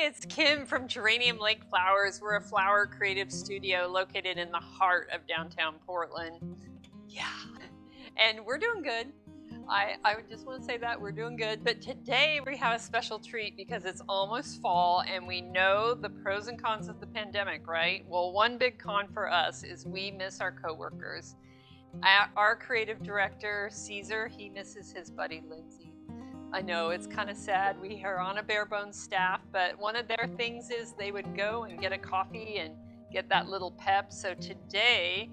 it's Kim from Geranium Lake Flowers. We're a flower creative studio located in the heart of downtown Portland. Yeah, and we're doing good. I just want to say that we're doing good. But today we have a special treat because it's almost fall and we know the pros and cons of the pandemic, right? Well, one big con for us is we miss our coworkers. Our creative director, Caesar, he misses his buddy, Lindsay. I know it's kind of sad. We are on a bare bones staff, but one of their things is they would go and get a coffee and get that little pep. So today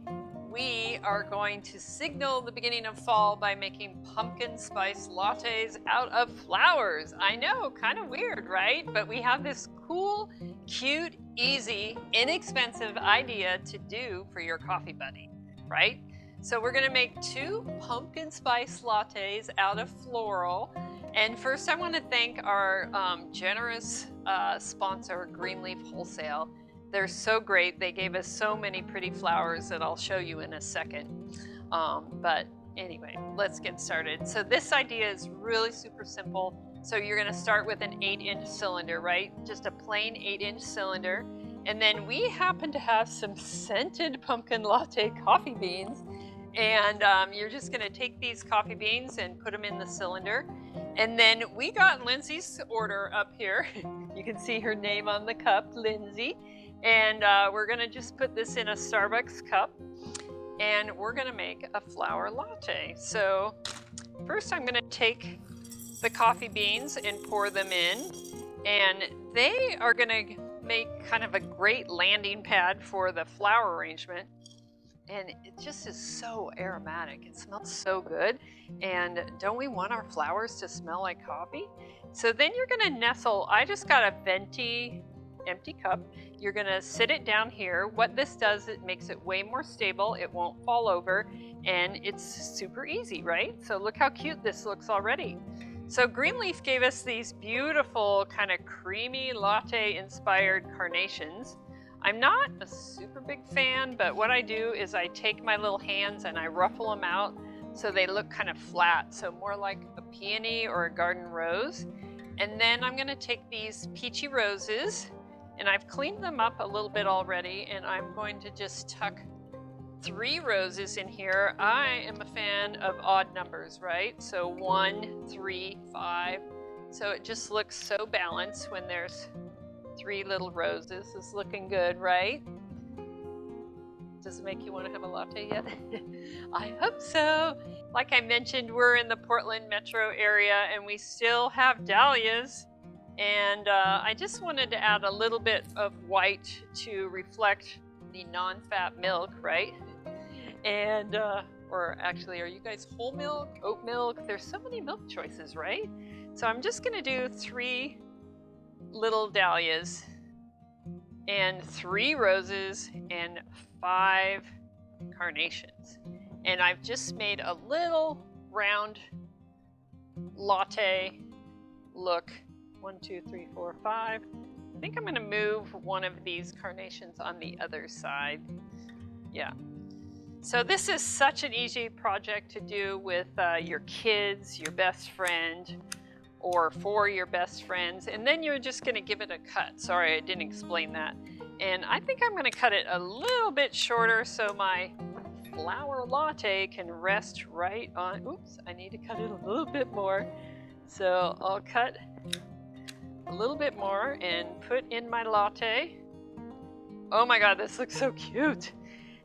we are going to signal the beginning of fall by making pumpkin spice lattes out of flowers. I know, kind of weird, right? But we have this cool, cute, easy, inexpensive idea to do for your coffee buddy, right? So we're gonna make 2 pumpkin spice lattes out of floral. And first I wanna thank our generous sponsor, Greeleaf Wholesale. They're so great. They gave us so many pretty flowers that I'll show you in a second. But anyway, let's get started. So this idea is really super simple. So you're gonna start with an 8-inch cylinder, right? Just a plain 8-inch cylinder. And then we happen to have some scented pumpkin latte coffee beans. And you're just gonna take these coffee beans and put them in the cylinder. And then we got Lindsay's order up here. You can see her name on the cup, Lindsay. And we're gonna just put this in a Starbucks cup and we're gonna make a flower latte. So first I'm gonna take the coffee beans and pour them in, and they are gonna make kind of a great landing pad for the flower arrangement. And it just is so aromatic. It smells so good. And don't we want our flowers to smell like coffee? So then you're gonna nestle, I just got a venti empty cup. You're gonna sit it down here. What this does, it makes it way more stable. It won't fall over and it's super easy, right? So look how cute this looks already. So Greeleaf gave us these beautiful kind of creamy latte inspired carnations. I'm not a super big fan, but what I do is I take my little hands and I ruffle them out so they look kind of flat, so more like a peony or a garden rose. And then I'm gonna take these peachy roses, and I've cleaned them up a little bit already, and I'm going to just tuck 3 roses in here. I am a fan of odd numbers, right? So 1, 3, 5. So it just looks so balanced when there's 3 little roses. It's looking good, right? Does it make you want to have a latte yet? I hope so. Like I mentioned, we're in the Portland metro area and we still have dahlias. And I just wanted to add a little bit of white to reflect the non-fat milk, right? And, or actually, are you guys whole milk, oat milk? There's so many milk choices, right? So I'm just gonna do 3 little dahlias and 3 roses and 5 carnations. And I've just made a little round latte look. 1, 2, 3, 4, 5. I think I'm gonna move one of these carnations on the other side. Yeah. So this is such an easy project to do with your kids, your best friend, or for your best friends. And then you're just gonna give it a cut. Sorry, I didn't explain that. And I think I'm gonna cut it a little bit shorter so my flower latte can rest right on, oops, I need to cut it a little bit more. So I'll cut a little bit more and put in my latte. Oh my God, this looks so cute.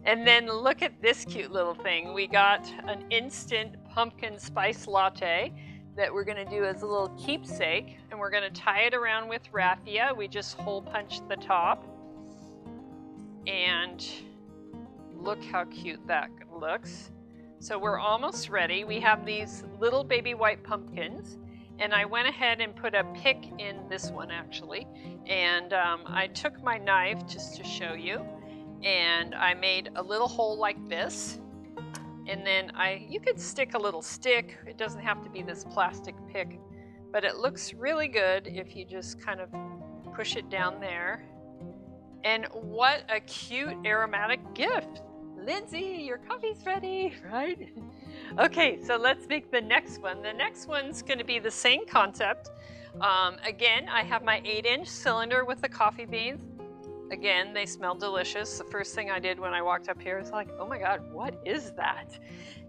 And then look at this cute little thing. We got an instant pumpkin spice latte that we're gonna do as a little keepsake, and we're gonna tie it around with raffia. We just hole punch the top. And look how cute that looks. So we're almost ready. We have these little baby white pumpkins. And I went ahead and put a pick in this one actually. And I took my knife just to show you. And I made a little hole like this. And then you could stick a little stick. It doesn't have to be this plastic pick. But it looks really good if you just kind of push it down there. And what a cute aromatic gift. Lindsay, your coffee's ready, right? Okay, so let's make the next one. The next one's gonna be the same concept. Again, I have my 8-inch cylinder with the coffee beans. Again, they smell delicious. The first thing I did when I walked up here was like, oh my God, what is that?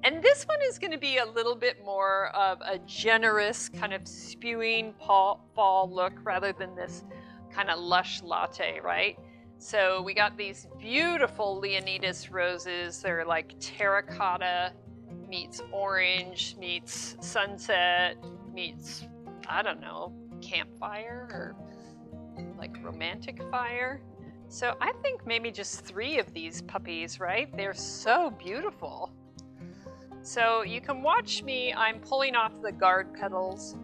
And this one is going to be a little bit more of a generous kind of spewing fall look rather than this kind of lush latte, right? So we got these beautiful Leonidas roses. They're like terracotta meets orange meets sunset meets, I don't know, campfire or like romantic fire. So I think maybe just 3 of these puppies, right? They're so beautiful. So you can watch me, I'm pulling off the guard petals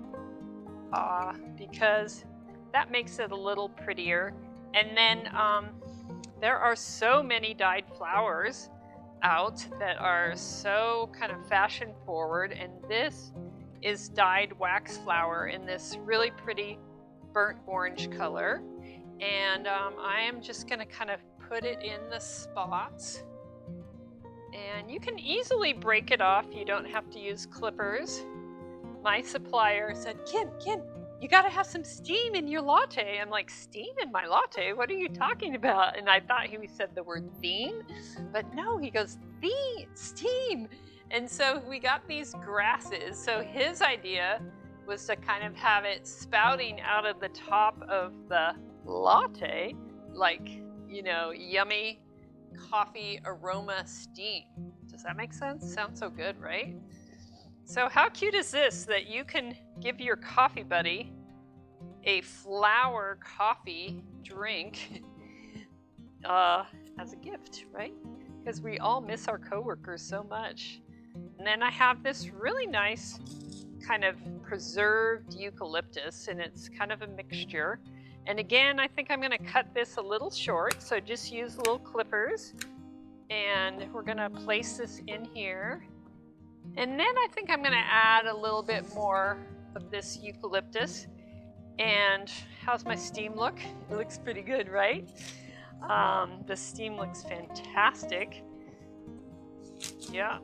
because that makes it a little prettier. And then there are so many dyed flowers out that are so kind of fashion forward, and this is dyed wax flower in this really pretty burnt orange color. And I am just going to kind of put it in the spots. And you can easily break it off. You don't have to use clippers. My supplier said, Kim, you got to have some steam in your latte. I'm like, steam in my latte? What are you talking about? And I thought he said the word theme. But no, he goes, steam. And so we got these grasses. So his idea was to kind of have it spouting out of the top of the latte, like, you know, yummy coffee aroma steam. Does that make sense? Sounds so good, right? So how cute is this that you can give your coffee buddy a flower coffee drink as a gift, right? Because we all miss our coworkers so much. And then I have this really nice kind of preserved eucalyptus, and it's kind of a mixture. And again, I think I'm going to cut this a little short, so just use little clippers. And we're going to place this in here. And then I think I'm going to add a little bit more of this eucalyptus. And how's my steam look? It looks pretty good, right? The steam looks fantastic. Yeah.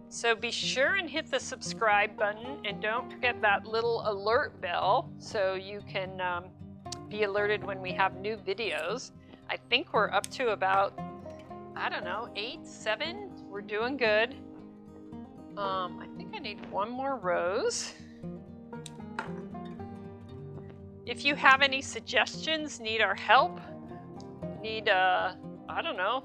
So be sure and hit the subscribe button, and don't forget that little alert bell so you can be alerted when we have new videos. I think we're up to about, I don't know, 8, 7. We're doing good. I think I need 1 more rose. If you have any suggestions, need our help, need, I don't know,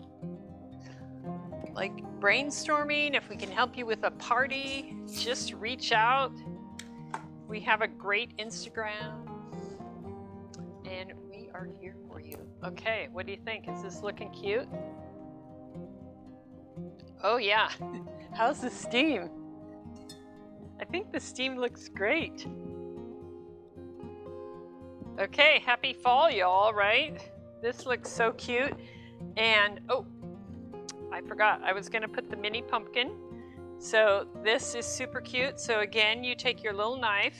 like brainstorming, if we can help you with a party, just reach out. We have a great Instagram, and we are here for you. Okay, what do you think? Is this looking cute? Oh yeah, how's the steam? I think the steam looks great. Okay, happy fall, y'all, right? This looks so cute. And, oh, I forgot, I was gonna put the mini pumpkin. So this is super cute. So again, you take your little knife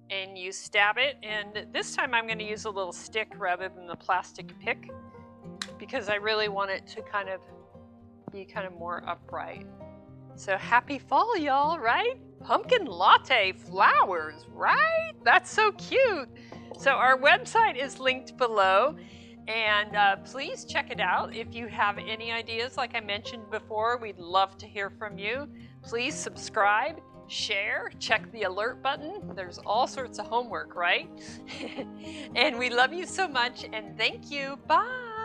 and you stab it. And this time I'm gonna use a little stick rather than the plastic pick, because I really want it to kind of be kind of more upright. So happy fall, y'all, right? Pumpkin latte flowers, right? That's so cute. So our website is linked below. And please check it out. If you have any ideas, like I mentioned before, we'd love to hear from you. Please subscribe, share, check the alert button. There's all sorts of homework, right? And we love you so much, and thank you. Bye.